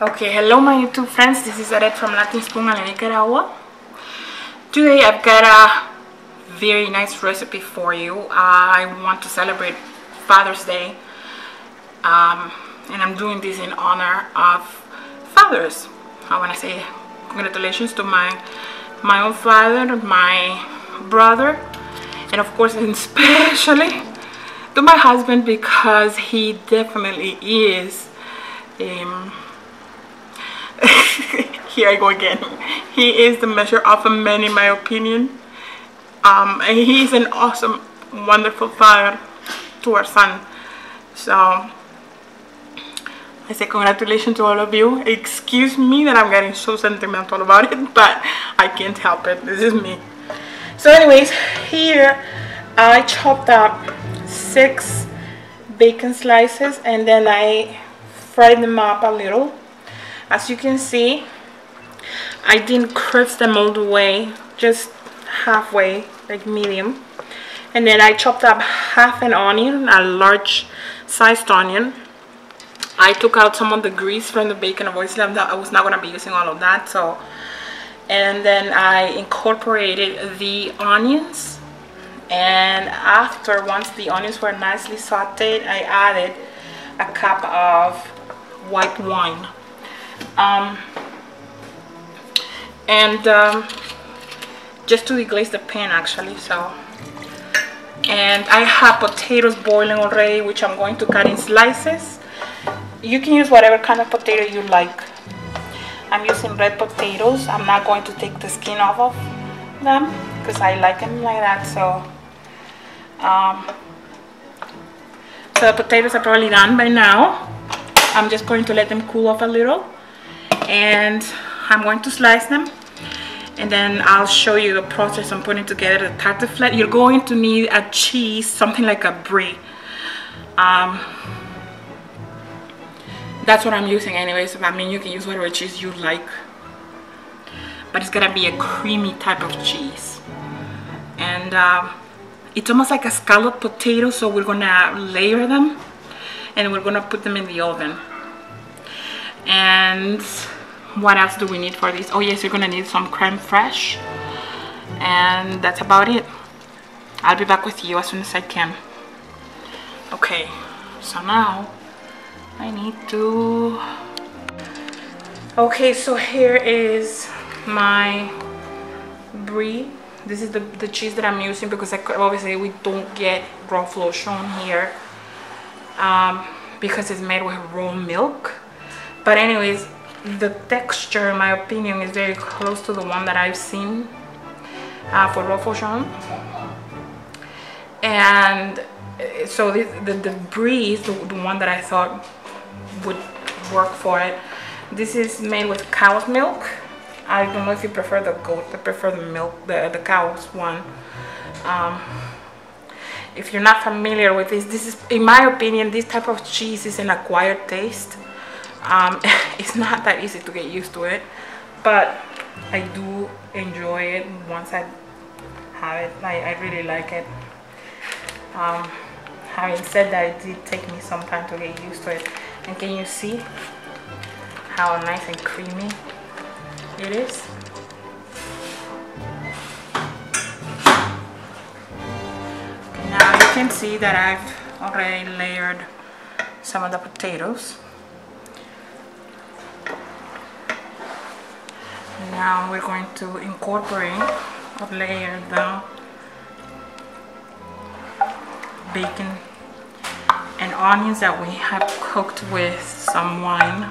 Okay, hello my YouTube friends, this is Aret from Latin Spoon and Nicaragua. Today I've got a very nice recipe for you. I want to celebrate Father's Day, and I'm doing this in honor of fathers. I want to say congratulations to my own father, my brother, and of course and especially to my husband, because he definitely is here I go again. He is the measure of a man in my opinion, and he's an awesome, wonderful father to our son. So I say congratulations to all of you. Excuse me that I'm getting so sentimental about it, but I can't help it. This is me. So anyways, here I chopped up 6 bacon slices and then I fried them up a little. As you can see, I didn't crisp them all the way, just halfway, like medium. And then I chopped up half an onion, a large sized onion. I took out some of the grease from the bacon. Obviously I was not going to be using all of that. So, and then I incorporated the onions, and after, once the onions were nicely sauteed, I added a cup of white wine. Just to deglaze the pan actually. So, and I have potatoes boiling already, which I'm going to cut in slices. You can use whatever kind of potato you like. I'm using red potatoes. I'm not going to take the skin off of them because I like them like that. So so the potatoes are probably done by now. I'm just going to let them cool off a little, and I'm going to slice them, and then I'll show you the process I'm putting together the tartiflette. You're going to need a cheese, something like a brie. That's what I'm using anyways. I mean, you can use whatever cheese you like, but it's gonna be a creamy type of cheese. And it's almost like a scalloped potato, so we're gonna layer them and we're gonna put them in the oven. And what else do we need for this? Oh yes, you're gonna need some creme fraiche, and that's about it. I'll be back with you as soon as I can. Okay, so now I need to... Okay, so here is my brie. This is the cheese that I'm using because obviously we don't get raw flochon here, because it's made with raw milk. But anyways, the texture, in my opinion, is very close to the one that I've seen for raw flochon. And so the brie is the one that I thought would work for it. This is made with cow's milk. I don't know if you prefer the goat. I prefer the milk, the cow's one. If you're not familiar with this is, in my opinion, this type of cheese is an acquired taste. It's not that easy to get used to it, but I do enjoy it once I have it. I really like it. Having said that, it did take me some time to get used to it. And can you see how nice and creamy it is? Okay, now you can see that I've already layered some of the potatoes. Now we're going to incorporate or layer the bacon and onions that we have cooked with some wine.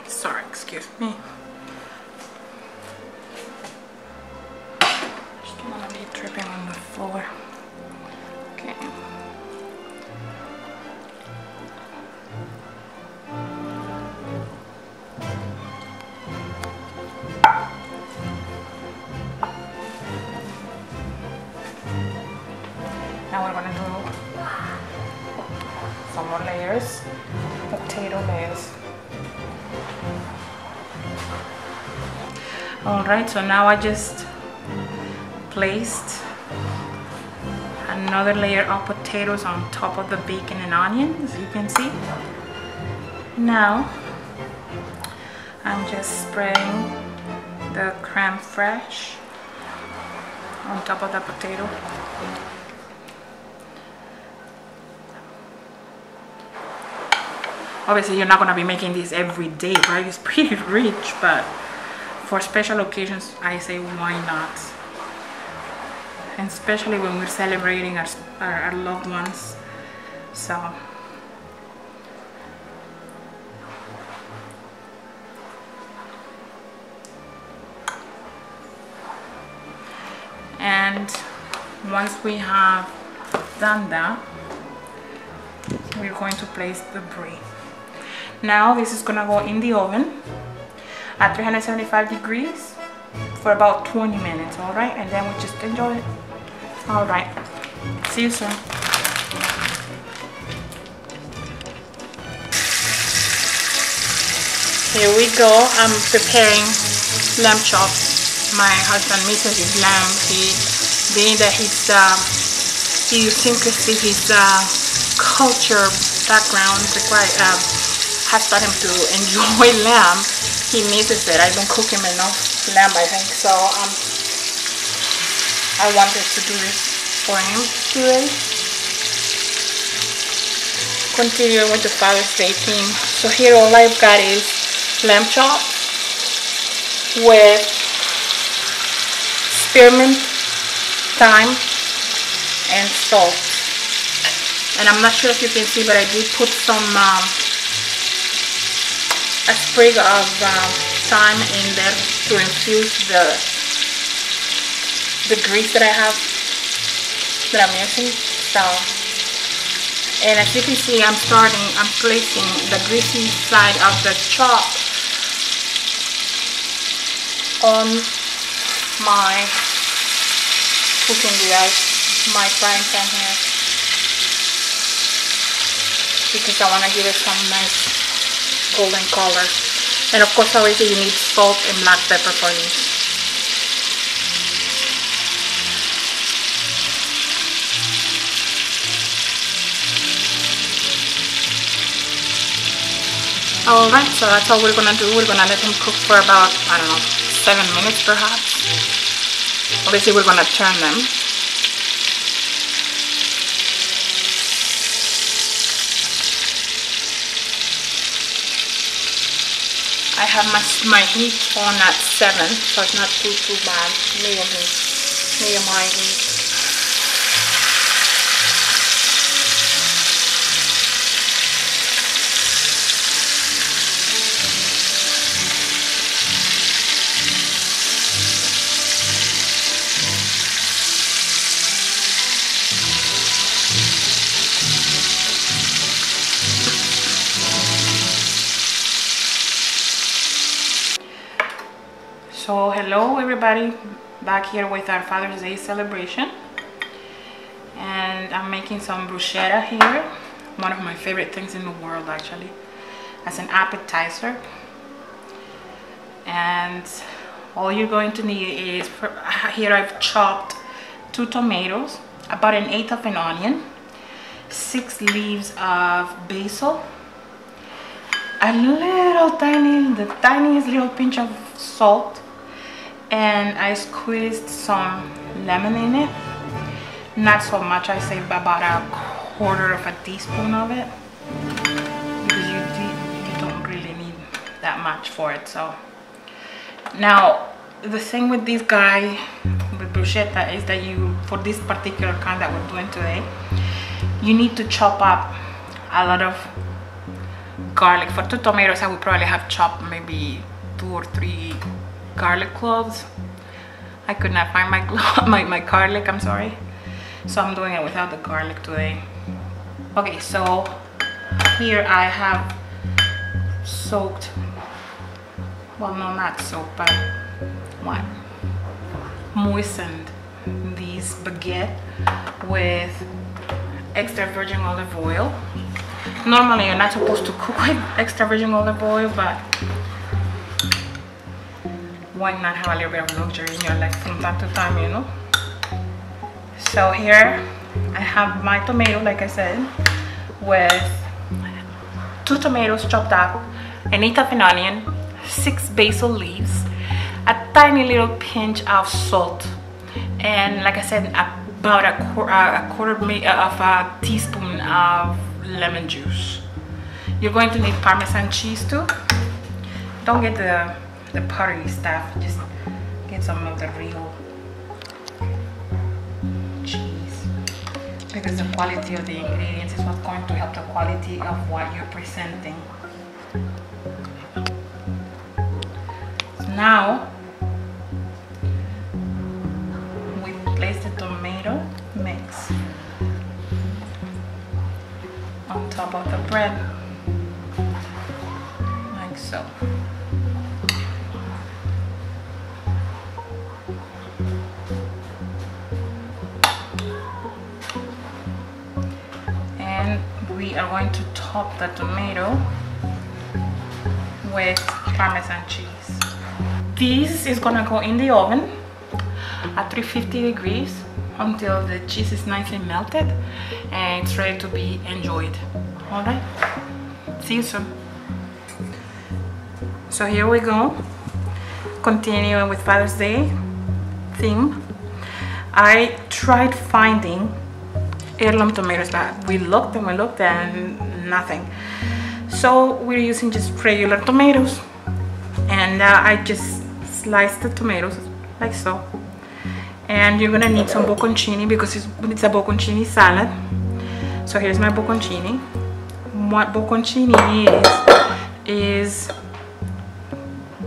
Sorry, excuse me. Just don't want to be dripping on the floor. Okay. Now we're going to do some more layers, potato layers. Alright, so now I just placed another layer of potatoes on top of the bacon and onion, as you can see. Now I'm just spreading the creme fraiche on top of the potato. Obviously you're not going to be making this every day, right? It's pretty rich, but for special occasions I say why not, and especially when we're celebrating our loved ones. So and once we have done that, we're going to place the brie. Now this is gonna go in the oven at 375 degrees for about 20 minutes, all right? And then we just enjoy it. All right, see you soon. Here we go. I'm preparing lamb chops. My husband misses his lamb. Being that his idiosyncrasy, his culture background has taught him to enjoy lamb. He misses it. I don't cook him enough lamb, I think. So I wanted to do this for him today. Continuing with the Father's Day theme. So here all I've got is lamb chops with spearmint, thyme, and salt. And I'm not sure if you can see, but I did put some a sprig of thyme in there to infuse the grease that I have, that I'm using. So, and as you can see, I'm placing the greasy side of the chop on my cooking device, my frying pan here, because I want to give it some nice golden color. And of course, obviously you need salt and black pepper for this. Alright, so that's all we're gonna do. We're gonna let them cook for about, I don't know, 7 minutes perhaps. Obviously we're gonna turn them. I have my heat on at 7, so it's not too bad. Medium high heat. So hello everybody, back here with our Father's Day celebration, and I'm making some bruschetta here, one of my favorite things in the world actually, as an appetizer. And all you're going to need is, here I've chopped 2 tomatoes, about 1/8 of an onion, 6 leaves of basil, a the tiniest little pinch of salt, and I squeezed some lemon in it. Not so much, I say about 1/4 teaspoon of it, because you don't really need that much for it. So now the thing with this guy, with bruschetta, is that for this particular kind that we're doing today, you need to chop up a lot of garlic. For 2 tomatoes I would probably have chopped maybe 2 or 3 garlic cloves. I could not find my garlic, I'm sorry, so I'm doing it without the garlic today. Okay, so here I have soaked, well, no, not soaked, but what, moistened this baguette with extra virgin olive oil. Normally you're not supposed to cook with extra virgin olive oil, but why not have a little bit of luxury in your life from time to time, you know? So here I have my tomato, like I said, with 2 tomatoes chopped up, an 1/8 of an onion, 6 basil leaves, a tiny little pinch of salt, and like I said, about a quarter of a teaspoon of lemon juice. You're going to need Parmesan cheese too. Don't get the powdery stuff, just get some of the real cheese, because the quality of the ingredients is what's going to help the quality of what you're presenting. So now we place the tomato mix on top of the bread, like so. And we are going to top the tomato with Parmesan cheese. This is gonna go in the oven at 350 degrees until the cheese is nicely melted and it's ready to be enjoyed. All right, see you soon. So here we go, continuing with Father's Day theme. I tried finding heirloom tomatoes, but we looked and nothing. So we're using just regular tomatoes, and I just sliced the tomatoes like so. And you're gonna need some bocconcini because it's a bocconcini salad. So here's my bocconcini. What bocconcini is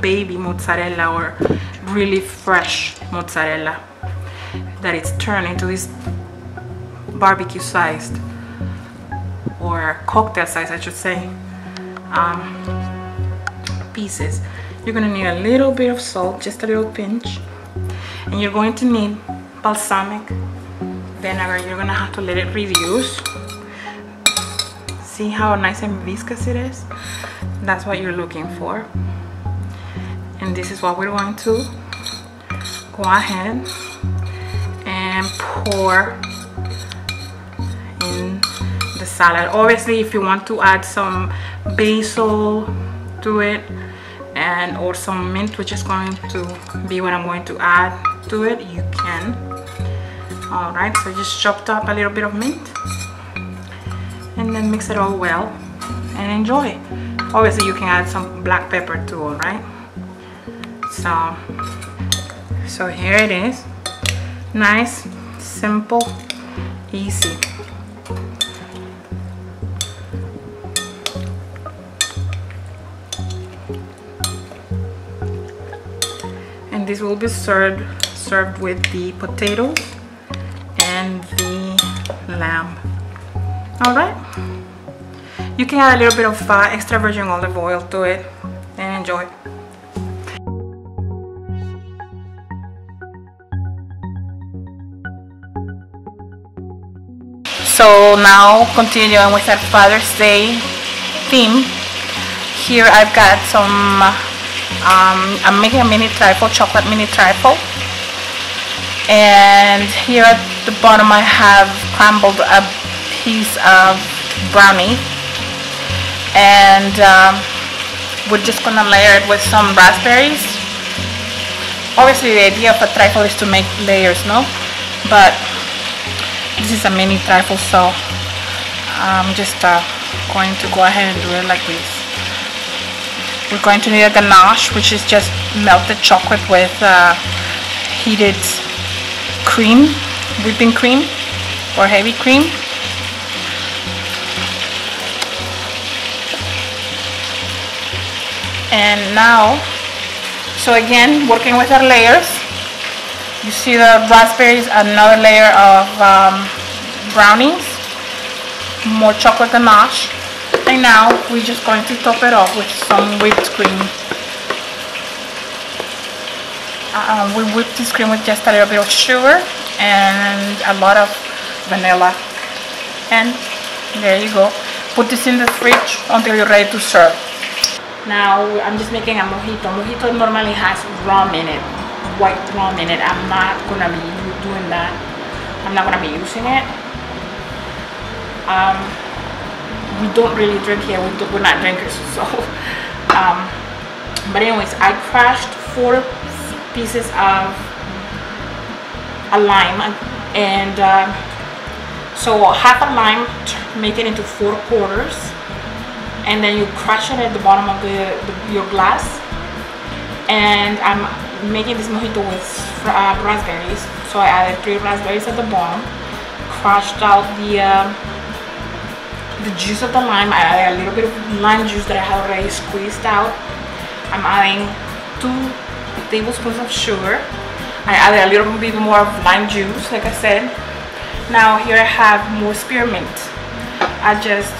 baby mozzarella, or really fresh mozzarella that it's turned into this barbecue sized, or cocktail size I should say, pieces. You're gonna need a little bit of salt, just a little pinch, and you're going to need balsamic vinegar. You're gonna have to let it reduce. See how nice and viscous it is? That's what you're looking for. And this is what we're going to go ahead and pour in the salad. Obviously, if you want to add some basil to it or some mint, which is going to be what I'm going to add to it, you can. All right, so just chopped up a little bit of mint and then mix it all well and enjoy. Obviously, you can add some black pepper too. All right, so here it is, nice, simple, easy. And this will be served with the potatoes and the lamb. All right, you can add a little bit of extra virgin olive oil to it and enjoy. So now, continuing with our Father's Day theme, here I've got some, I'm making a mini trifle, chocolate mini trifle. And here at the bottom I have crumbled a piece of brownie. And we're just gonna layer it with some raspberries. Obviously the idea of a trifle is to make layers, no? But this is a mini trifle, so I'm just going to go ahead and do it like this. We're going to need a ganache, which is just melted chocolate with heated cream, whipping cream or heavy cream. And now, so again, working with our layers. You see the raspberries, another layer of brownies, more chocolate ganache, and now we're just going to top it off with some whipped cream. We whipped this cream with just a little bit of sugar and a lot of vanilla. And there you go. Put this in the fridge until you're ready to serve. Now I'm just making a mojito. Mojito normally has rum in it. White rum in it. I'm not gonna be doing that. I'm not gonna be using it. We don't really drink here. We're not drinkers, so. But anyways, I crushed 4 pieces of a lime, and so half a lime, make it into 4 quarters, and then you crush it at the bottom of your glass. And I'm making this mojito with raspberries, so I added 3 raspberries at the bottom, crushed out the juice of the lime. I added a little bit of lime juice that I had already squeezed out. I'm adding 2 tablespoons of sugar. I added a little bit more of lime juice, like I said. Now here I have more spearmint. I just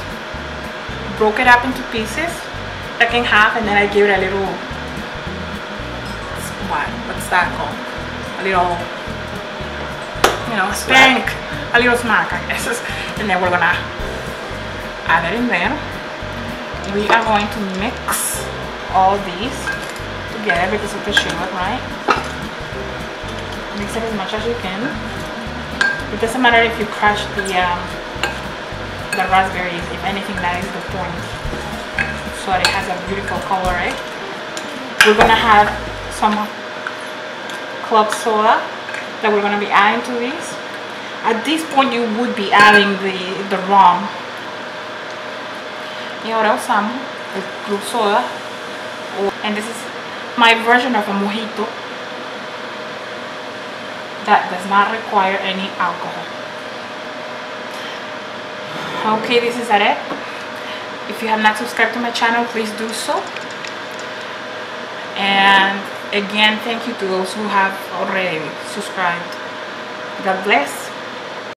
broke it up into pieces, like in half, and then I gave it a little, what's that called? A little, you know, spank, a little smack, I guess. And then we're gonna add it in there. We are going to mix all these together because of the sugar, right? Mix it as much as you can. It doesn't matter if you crush the raspberries. If anything, that is the point, so that it has a beautiful color, right? We're gonna have some club soda that we're gonna be adding to these. At this point, you would be adding the rum. Y ahora usamos el club soda, and this is my version of a mojito that does not require any alcohol. Okay, this is it. If you have not subscribed to my channel, please do so. And again, thank you to those who have already subscribed. God bless.